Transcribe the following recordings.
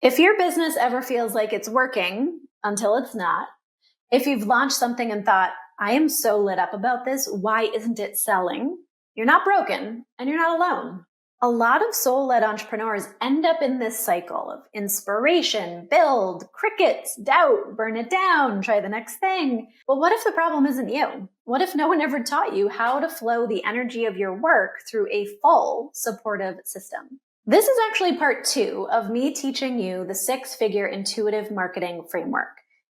If your business ever feels like it's working until it's not, if you've launched something and thought, I am so lit up about this, why isn't it selling? You're not broken and you're not alone. A lot of soul-led entrepreneurs end up in this cycle of inspiration, build, crickets, doubt, burn it down, try the next thing. But what if the problem isn't you? What if no one ever taught you how to flow the energy of your work through a full supportive system? This is actually part 2 of me teaching you the 6-figure intuitive marketing framework.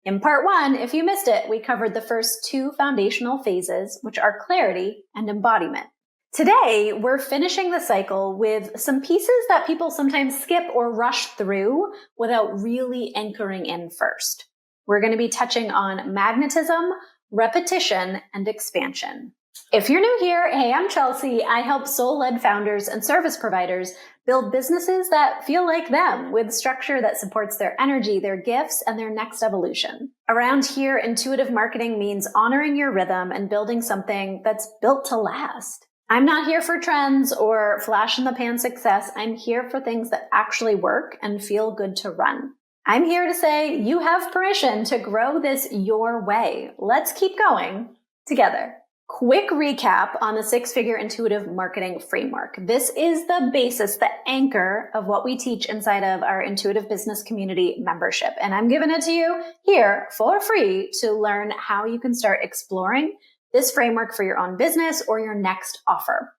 In part 1, if you missed it, we covered the first 2 foundational phases, which are clarity and embodiment. Today, we're finishing the cycle with some pieces that people sometimes skip or rush through without really anchoring in first. We're going to be touching on magnetism, repetition, and expansion. If you're new here, hey, I'm Chelsea. I help soul-led founders and service providers build businesses that feel like them, with structure that supports their energy, their gifts, and their next evolution. Around here, intuitive marketing means honoring your rhythm and building something that's built to last. I'm not here for trends or flash in the pan success. I'm here for things that actually work and feel good to run. I'm here to say you have permission to grow this your way. Let's keep going together. Quick recap on the 6-figure intuitive marketing framework. This is the basis, the anchor of what we teach inside of our intuitive business community membership. And I'm giving it to you here for free to learn how you can start exploring this framework for your own business or your next offer.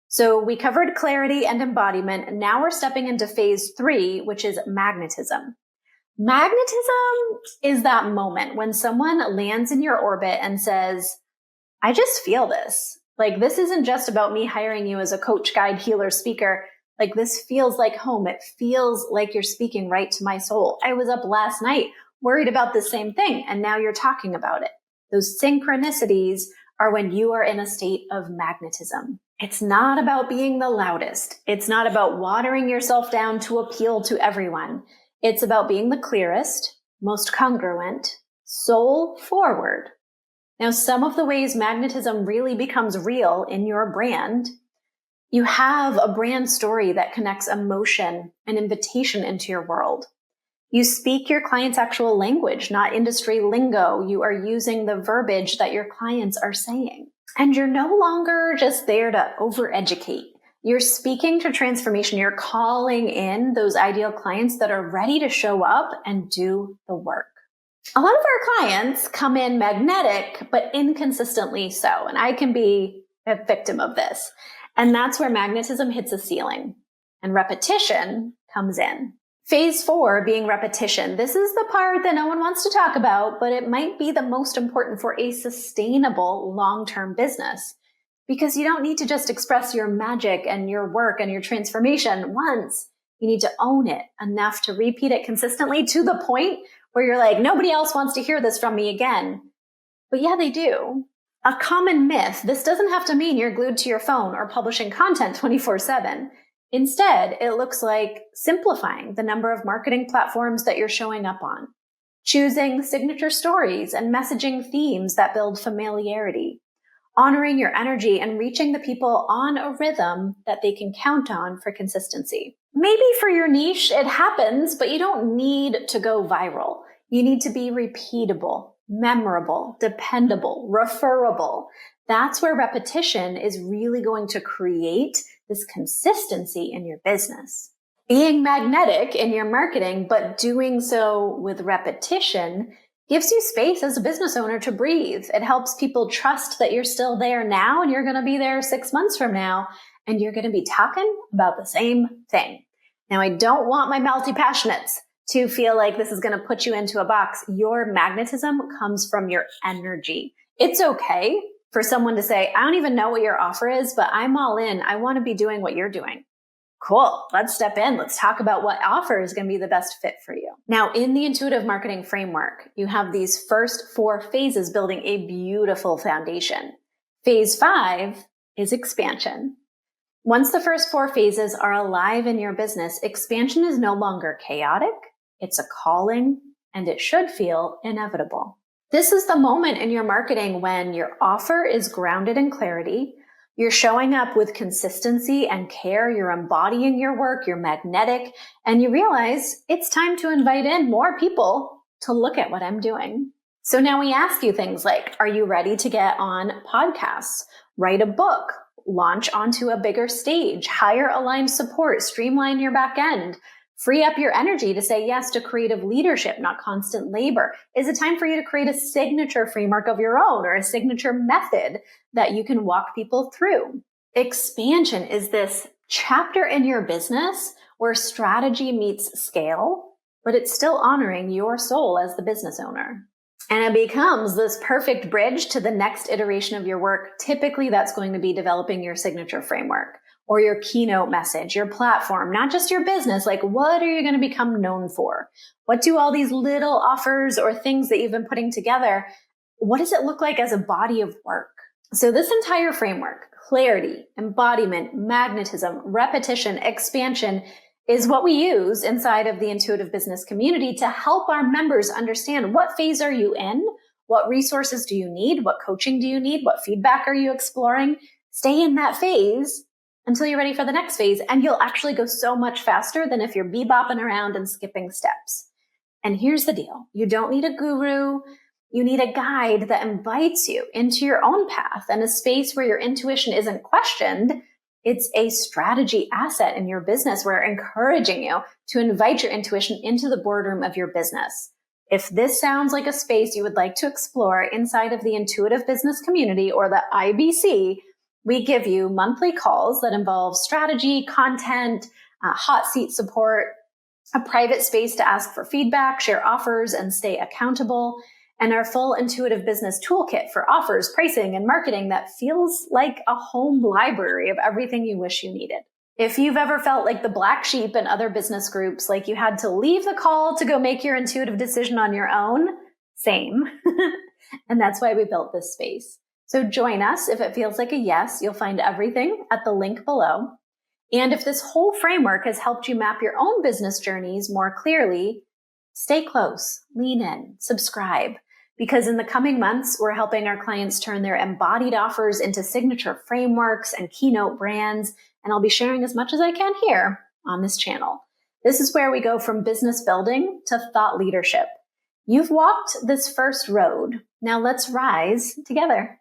So we covered clarity and embodiment, and now we're stepping into phase 3, which is magnetism. Magnetism is that moment when someone lands in your orbit and says, I just feel this. Like, this isn't just about me hiring you as a coach, guide, healer, speaker. Like, this feels like home. It feels like you're speaking right to my soul. I was up last night worried about the same thing, and now you're talking about it. Those synchronicities are when you are in a state of magnetism. It's not about being the loudest. It's not about watering yourself down to appeal to everyone. It's about being the clearest, most congruent, soul forward. Now, some of the ways magnetism really becomes real in your brand, you have a brand story that connects emotion and invitation into your world. You speak your client's actual language, not industry lingo. You are using the verbiage that your clients are saying. And you're no longer just there to overeducate. You're speaking to transformation. You're calling in those ideal clients that are ready to show up and do the work. A lot of our clients come in magnetic, but inconsistently so. And I can be a victim of this. And that's where magnetism hits a ceiling and repetition comes in. Phase 4 being repetition. This is the part that no one wants to talk about, but it might be the most important for a sustainable long-term business, because you don't need to just express your magic and your work and your transformation once. You need to own it enough to repeat it consistently to the point where you're like, nobody else wants to hear this from me again. But yeah, they do. A common myth, this doesn't have to mean you're glued to your phone or publishing content 24/7. Instead, it looks like simplifying the number of marketing platforms that you're showing up on, choosing signature stories and messaging themes that build familiarity, honoring your energy and reaching the people on a rhythm that they can count on for consistency. Maybe for your niche, it happens, but you don't need to go viral. You need to be repeatable, memorable, dependable, referable. That's where repetition is really going to create this consistency in your business. Being magnetic in your marketing, but doing so with repetition, gives you space as a business owner to breathe. It helps people trust that you're still there now and you're going to be there 6 months from now, and you're going to be talking about the same thing. Now, I don't want my multi-passionates to feel like this is going to put you into a box. Your magnetism comes from your energy. It's okay for someone to say, I don't even know what your offer is, but I'm all in. I want to be doing what you're doing. Cool. Let's step in. Let's talk about what offer is going to be the best fit for you. Now, in the intuitive marketing framework, you have these first 4 phases building a beautiful foundation. Phase 5 is expansion. Once the first 4 phases are alive in your business, expansion is no longer chaotic. It's a calling, and it should feel inevitable. This is the moment in your marketing when your offer is grounded in clarity, You're showing up with consistency and care. You're embodying your work. You're magnetic. And you realize it's time to invite in more people to look at what I'm doing. So now we ask you things like, are you ready to get on podcasts, write a book, launch onto a bigger stage, hire aligned support, streamline your back end, free up your energy to say yes to creative leadership, not constant labor? Is it time for you to create a signature framework of your own or a signature method that you can walk people through? Expansion is this chapter in your business where strategy meets scale, but it's still honoring your soul as the business owner. And it becomes this perfect bridge to the next iteration of your work. Typically, that's going to be developing your signature framework or your keynote message, your platform, not just your business. Like, what are you going to become known for? What do all these little offers or things that you've been putting together, what does it look like as a body of work? So this entire framework, clarity, embodiment, magnetism, repetition, expansion, is what we use inside of the intuitive business community to help our members understand what phase are you in, what resources do you need, what coaching do you need, what feedback are you exploring. Stay in that phase until you're ready for the next phase, and you'll actually go so much faster than if you're bebopping around and skipping steps. And here's the deal. You don't need a guru. You need a guide that invites you into your own path and a space where your intuition isn't questioned. It's a strategy asset in your business. We're encouraging you to invite your intuition into the boardroom of your business. If this sounds like a space you would like to explore inside of the intuitive business community or the IBC, we give you monthly calls that involve strategy, content, hot seat support, a private space to ask for feedback, share offers, and stay accountable, and our full intuitive business toolkit for offers, pricing, and marketing that feels like a home library of everything you wish you needed. If you've ever felt like the black sheep in other business groups, like you had to leave the call to go make your intuitive decision on your own, same. And that's why we built this space. So join us. If it feels like a yes, you'll find everything at the link below. And if this whole framework has helped you map your own business journeys more clearly, stay close, lean in, subscribe. Because in the coming months, we're helping our clients turn their embodied offers into signature frameworks and keynote brands, and I'll be sharing as much as I can here on this channel. This is where we go from business building to thought leadership. You've walked this first road. Now let's rise together.